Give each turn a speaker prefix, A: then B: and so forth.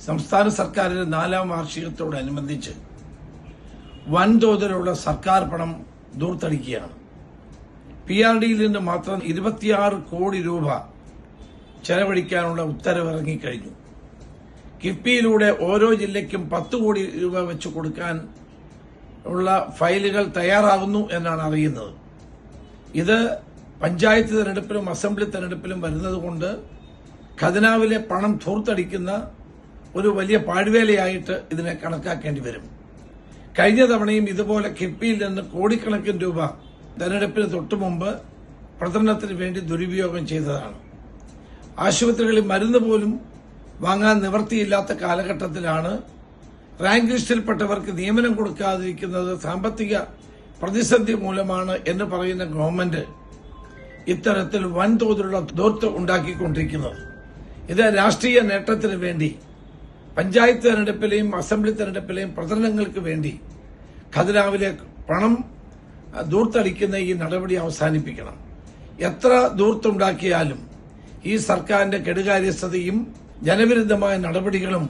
A: സംസ്ഥാന സർക്കാരിന്റെ 4ാം വാർഷികത്തോടനുബന്ധിച്ച് വൻതോതിലുള്ള സർക്കാർ പണം ദൂർത്തടിക്കുകയാണ്. PRDയിൽ നിന്ന് മാത്രം 26 കോടി രൂപ ചെലവഴിക്കാനുള്ള ഉത്തരവ് ഇറങ്ങിക്കഴിഞ്ഞു. കിഫ്ബിയിലൂടെ ഓരോ ജില്ലയ്ക്കും 10 കോടി രൂപ വെച്ച് കൊടുക്കാൻ ഉള്ള ഫയലുകൾ തയ്യാറാകുന്നു എന്നാണ് അറിയുന്നത്. ഇത് പഞ്ചായത്ത് തെരഞ്ഞെടുപ്പിലും അസംബ്ലി തെരഞ്ഞെടുപ്പിലും വരുന്നതുകൊണ്ട് ഖജനാവിലെ പണം ധൂർത്തടിക്കുന്ന ഒരു വലിയ പാഴ്വേലയായിട്ട് ഇതിനെ കണക്കാക്കേണ്ടി വരും. കഴിഞ്ഞ തവണയും ഇതുപോലെ കിഫ്ബിയിൽ നിന്ന് കോടിക്കണക്കിന് രൂപ തെരഞ്ഞെടുപ്പിന് തൊട്ടുമുമ്പ് പ്രചരണത്തിന് വേണ്ടി ദുരുപയോഗം ചെയ്തതാണ്. ആശുപത്രികളിൽ മരുന്ന് പോലും വാങ്ങാൻ നിവൃത്തിയില്ലാത്ത കാലഘട്ടത്തിലാണ് റാങ്ക് ലിസ്റ്റിൽപ്പെട്ടവർക്ക് നിയമനം കൊടുക്കാതിരിക്കുന്നത് സാമ്പത്തിക പ്രതിസന്ധി മൂലമാണ് എന്ന് പറയുന്ന ഗവൺമെന്റ് ഇത്തരത്തിൽ വൻതോതിലുള്ള ധൂർത്ത് ഉണ്ടാക്കിക്കൊണ്ടിരിക്കുന്നത്. ഇത് രാഷ്ട്രീയ നേട്ടത്തിന് വേണ്ടി പഞ്ചായത്ത് തെരഞ്ഞെടുപ്പിലെയും അസംബ്ലി തെരഞ്ഞെടുപ്പിലെയും പ്രചരണങ്ങൾക്ക് വേണ്ടി ഖജനാവിലെ പണം ധൂർത്തടിക്കുന്ന ഈ നടപടി അവസാനിപ്പിക്കണം. എത്ര ധൂർത്തുണ്ടാക്കിയാലും ഈ സർക്കാരിന്റെ കെടുകാര്യസ്ഥതയും ജനവിരുദ്ധമായ നടപടികളും